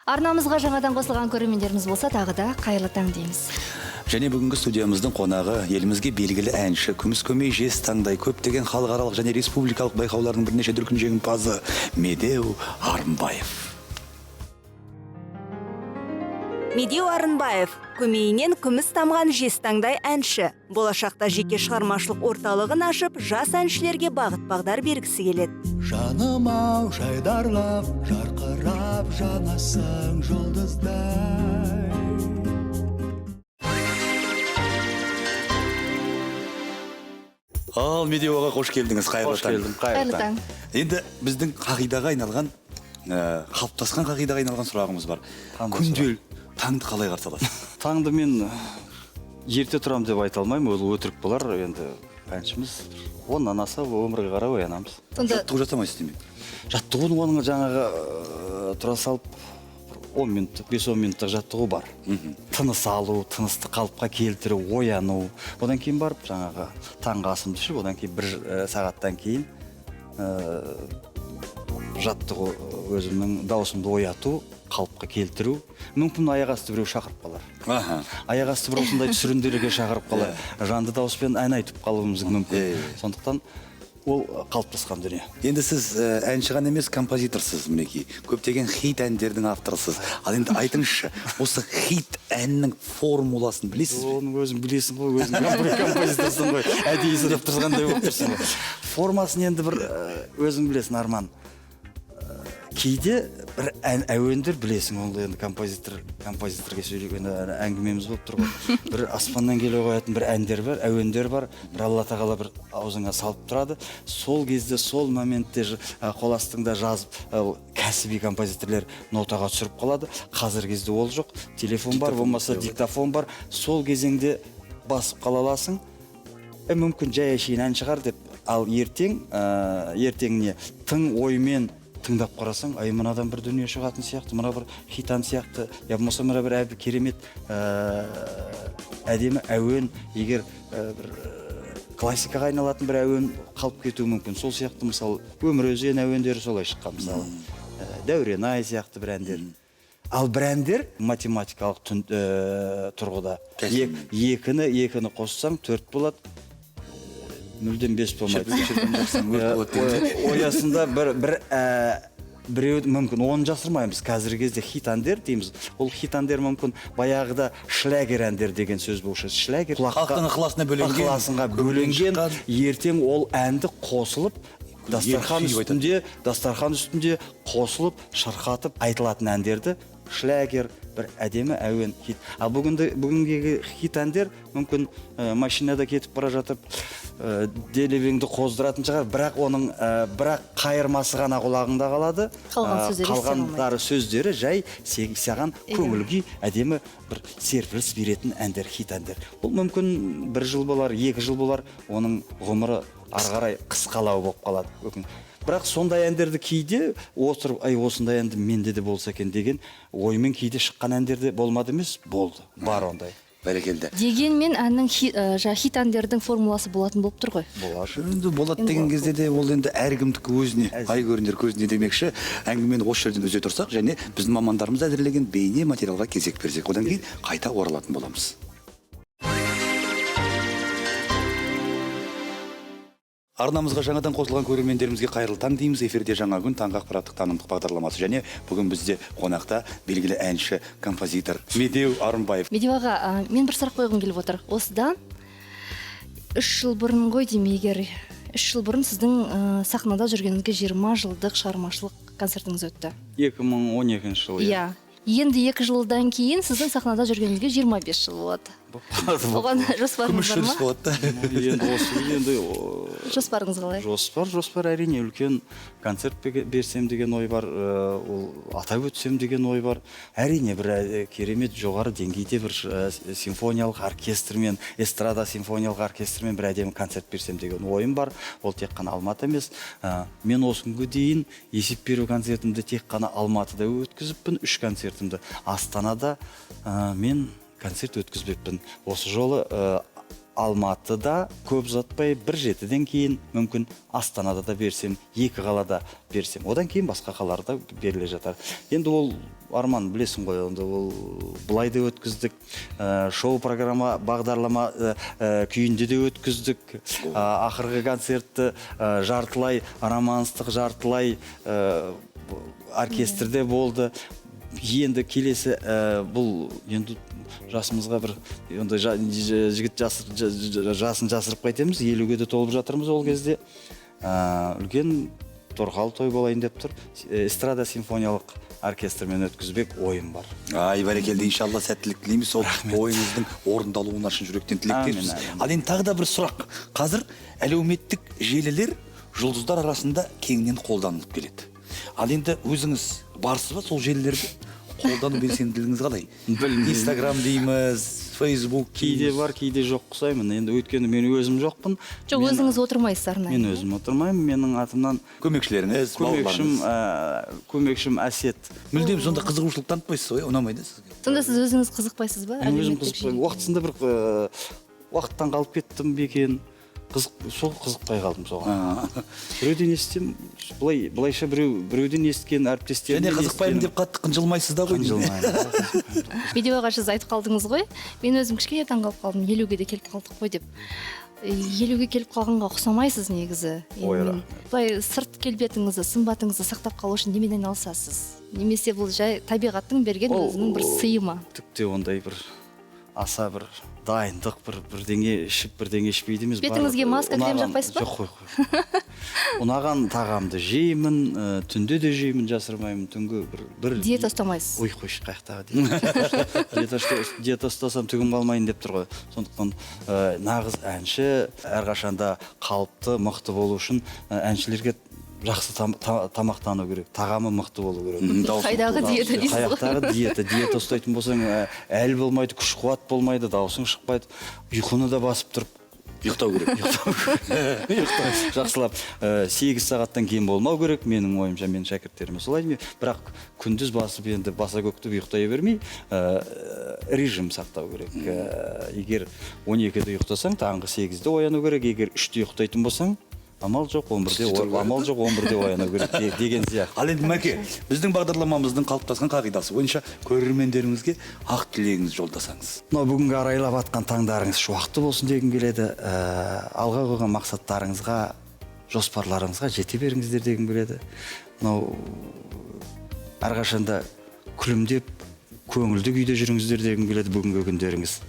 Арнамызға жаңадан қосылған көрермендеріміз болса, тағы да қайырлы таң дейміз. Және бүгінгі студиямыздың қонағы елімізге белгілі әнші, күміс көмей жез таңдай көптеген халықаралық және республикалық байқаулардың бірнеше дүркін жеңімпазы Медеу Арынбаев. Медеу Арынбаев көмейінен күміс тамған жез таңдай әнші. Болашақта жеке шығармашылық орталығын ашып, жас әншілерге бағыт-бағдар бергісі келеді. Жаным-ау жайдарлап, жарқырап жанасың жұлдыздай. Ал Медеуға қош келдіңіз, Қайырлы таң. Енді біздің қағидаға айналған, қалыптасқан қағидаға айналған сұрағымыз бар. Күнделік таңды қалай қарсы аласыз? Таңды мен ерте тұрам деп айта алмаймын, ол өтірік болар. Енді әншіміз оннан аса өмірге қарап оянамыз. Жаттығу жасамайсыз демек? Жаттығудың оның жаңағы тұра салып 10 минуттық, 5-10 минуттық жаттығу бар. Тыныс алу, тынысты қалыпқа келтіру, ояну. Одан кейін барып жаңағы таңғы асымды ішіп, одан кейін 1 сағаттан кейін жаттығу, өзімнің даусымды ояту, қалыпқа келтіру. Мүмкін аяқ асты біреу шақырып қалар. Аяқ асты бір осындай түсіріндерге шақырып қалар. Жанды дауыспен ән айтып қалуымыз мүмкін. Сондықтан ол қалыптасқан дүние. Енді сіз әнші ғана емес, композиторсыз, мінекей. Көптеген хит әндердің авторысыз. Ал енді айтыңызшы, осы хит әннің формуласын білесіз бе? Оның өзің білесің ғой, өзің композиторсың ғой. Әдейі сұрап тұрғандай болып тұрсың ғой. Формасын енді бір өзің білесің, Арман. Кейде бір әуендер білесің, ол енді композиторға сөйлеген әңгімеміз болып тұр ғой. Бір аспаннан келе қоятын бір әндер бар, әуендер бар, бір Алла тағала бір аузыңа салып тұрады. Сол кезде, сол моментте қол астыңда жазып, кәсіби композиторлар нотаға түсіріп қалады. Қазір кезде ол жоқ, телефон бар, болмаса диктофон бар. Сол кезеңде басып қала аласың. Мүмкін жай әшейін ән шығар деп, ал ертеңіне тың оймен тыңдап қарасаң, ай мынадан бір дүние шығатын сияқты, мына бір хитан сияқты, я болмаса мына бір әбі керемет әдемі әуен, егер бір классикаға айналатын бір әуен қалып кетуі мүмкін. Сол сияқты, мысалы, Өмір өзен әуендері солай шыққан, мысалы, Дәурен ай сияқты бір әндер. Ал бір әндер математикалық тұрғыда екіні қоссаң 4 болады. Мүлден 5 болмайды. Оясында біреу мүмкін 10 жасырмаймыз. Қазіргі кезде хит әндер дейміз. Ол хит әндер мүмкін баяғыда шлягер әндер деген сөз болушы. Шлягер Халықтың ықыласына бөленген, ертең ол әнді қосылып, дастархан үстінде қосылып, шырқатып айтылатын әндерді шлягер, бір әдемі әуен хит. Ал бүгінгі хит әндер мүмкін машинада кетіп бара жатып, делебеңді қоздыратын шығар, бірақ оның қайырмасы ғана құлағыңда қалады. Қалғандары сөздері жай саған көңілге әдемі бір серпіліс беретін әндер, хит әндер. Бұл мүмкін 1 жыл болар, 2 жыл болар, оның ғұмыры ары қарай қысқалау болып қалады. Бірақ сондай әндерді кейде отырып, осындай әнді менде де болса екен деген оймен кейде шыққан әндерде болмады емес, болды, бар ондай. Бәрекелді. Дегенмен әннің хит әндердің формуласы болатын болып тұр ғой. Болады деген кезде де ол енді әркімдікі өзіне, ай көріндер көзіне демекші, әңгімені осы жерден үзе тұрсақ, және біздің мамандарымыз әзірлеген бейне материалға кезек берсек, одан кейін қайта оралатын боламыз. Арнамызға жаңадан қосылған көрермендерімізге қайырлы таң дейміз. Эфирде жаңа күн таңғы ақпараттық танымдық бағдарламасы, және бүгін бізде қонақта белгілі әнші, композитор Медеу Арынбаев. Медеу аға, мен бір сұрақ қойғым келіп отыр. Осыдан 3 жыл бұрын ғой деймін, егер 3 жыл бұрын сіздің сахнада жүргеніңізге 20 жылдық шығармашылық концертіңіз өтті. 2012 жыл. Иә. Енді 2 жылдан кейін сіздің сахнада жүргеніңізге 25 жыл болады. Оған жоспарыңыз бар ма? Енді жоспарыңыз қалай? Жоспар әрине үлкен концерт берсем деген ой бар, атап өтсем деген ой бар. Әрине бір керемет жоғары деңгейде бір симфониялық оркестрмен, эстрада симфониялық оркестрмен бір әдемі концерт берсем деген ойым бар. Ол тек қана Алматы емес. Мен осы күнге дейін есеп беру концертімді тек қана Алматыда өткізіппін, 3 концертімді Астанада мен концерт өткізбеппін. Осы жолы Алматыда көп ұзатпай 1-7-ден кейін мүмкін Астанада да берсем, 2 қалада берсем, одан кейін басқа қалаларда беріле жатар. Енді ол арман білесің ғой, енді ол былай да өткіздік, шоу программа бағдарлама күйінде де өткіздік, ақырғы концертті жартылай романстық, жартылай оркестрде болды. Енді келесі бұл енді жасымызға бір жігіт жасын жасырып қайтеміз, 50-ге де толып жатырмыз ол кезде. Үлкен торқалы той болайын деп тұр. Эстрада симфониялық оркестрмен өткізбек ойым бар. Ай, бәрекелді, иншалла сәттілік тілейміз. Сол ойыңыздың орындалуына шын жүректен тілектеспіз. Ал енді тағы да бір сұрақ. Қазір әлеуметтік желілер жұлдыздар арасында кеңінен қолданылып келеді. Ал енді өзіңіз барсыз ба сол желілерді? Қолдану белсенділігіңіз қалай? Инстаграм дейміз, Фейсбук кейде бар, кейде жоқ құсаймын. Енді өйткені мен өзім жоқпын. Жоқ, өзіңіз отырмайсыз арнайы. Мен өзім отырмаймын. Менің атымнан көмекшілеріңіз, балаларыңыз. Көмекшім Әсет. Мүлдем сонда қызығушылық танытпайсыз ғой, ұнамайды сізге? Сонда сіз өзіңіз қызықпайсыз ба? Мен өзім қызықпаймын. Уақытысында бір уақыттан қалып кеттім бекен. Сол қызықпай қалдым соған. Біреуден естім, былайша біреуден есткен әріптестерім. Және қызықпаймын деп қатты қынжылмайсыз да ғой? Қынжылмаймын. Видеоға сіз айтып қалдыңыз ғой, мен өзім кішкене таңғалып қалдым, 50-ге де келіп қалдық қой деп. 50-ге келіп қалғанға ұқсамайсыз негізі. Былай сырт келбетіңізді, сымбатыңызды сақтап қалу үшін немен айналысасыз? Немесе бұл жай табиғаттың берген өзінің бір сыйы ма? Тіпті ондай бір аса бір дайындық, бірдеңе ішіп, бірдеңе ішпейді емес. Бетіңізге маска крем жақпайсыз ба? Жоқ, қой. Ұнаған тағамды жеймін, түнде де жеймін, жасырмаймын. Түнгі бір диета ұстамайсыз. Ой, қойшы, қаяқтағы диета ұстасам түгім қалмайын деп тұр ғой. Сондықтан нағыз әнші әрқашанда қалыпты, мықты болу үшін әншілерге жақсы тамақтану керек, тағамы мықты болу керек. Қайдағы диета дейсіз ғой? Қаяқтағы диета ұстайтын болсаң, әл болмайды, күш қуат болмайды, даусың шықпайды, ұйқыны да басып тұрып ұйықтау керек. Жақсылап 8 сағаттан кейін болмау керек, менің ойымша, мен шәкірттеріме солай. Бірақ күндіз басып енді баса көкті ұйықтай бермей, режим сақтау керек. Егер 12-де ұйықтасаң, таңғы 8-де ояну керек, егер 3-де ұйықтайтын болсаң, амал жоқ 11-де ояну керек деген сияқты. Ал енді Мәке, біздің бағдарламамыздың қалыптасқан қағидасы бойынша көрермендеріңізге ақ тілегіңізді жолдасаңыз. Бүгінгі арайлап атқан таңдарыңыз шуақты болсын дегім келеді. Алға қойған мақсаттарыңызға, жоспарларыңызға жете беріңіздер дегім келеді. Әрқашанда күлімдеп, көңілді күйде жүріңіздер дегім келеді бүгінгі күндеріңіз.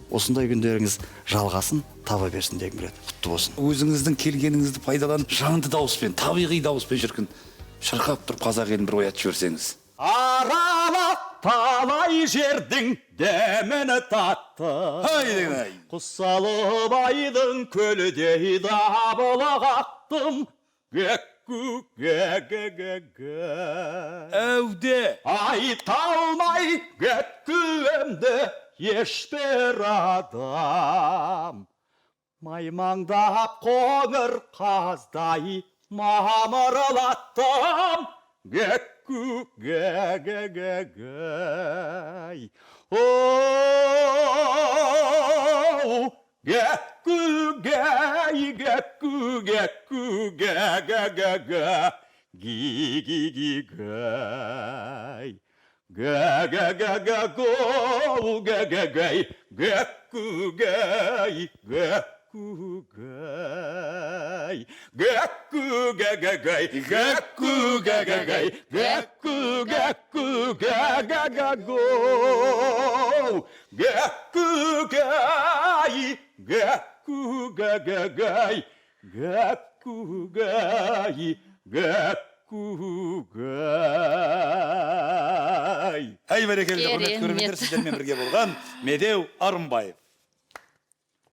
Осындай күндеріңіз жалғасын, таба берсін дегім келеді. Құтты болсын. Өзіңіздің келгеніңізді пайдаланып, жанды дауыспен, табиғи дауыспен шіркін шырқап тұрып қазақ елін бір оятып жіберсеңіз. Аралап талай жердің дәмін таттым, құс салып айдың көлдей дабыл қақтым. Әуде айта алмай кеткенімді ешбір адам, маймаңдап қоңыр қаздай мамырлаттым. Әй бәрекелді, құрметті көрермендер, сіздермен бірге болған Медеу Арынбаев.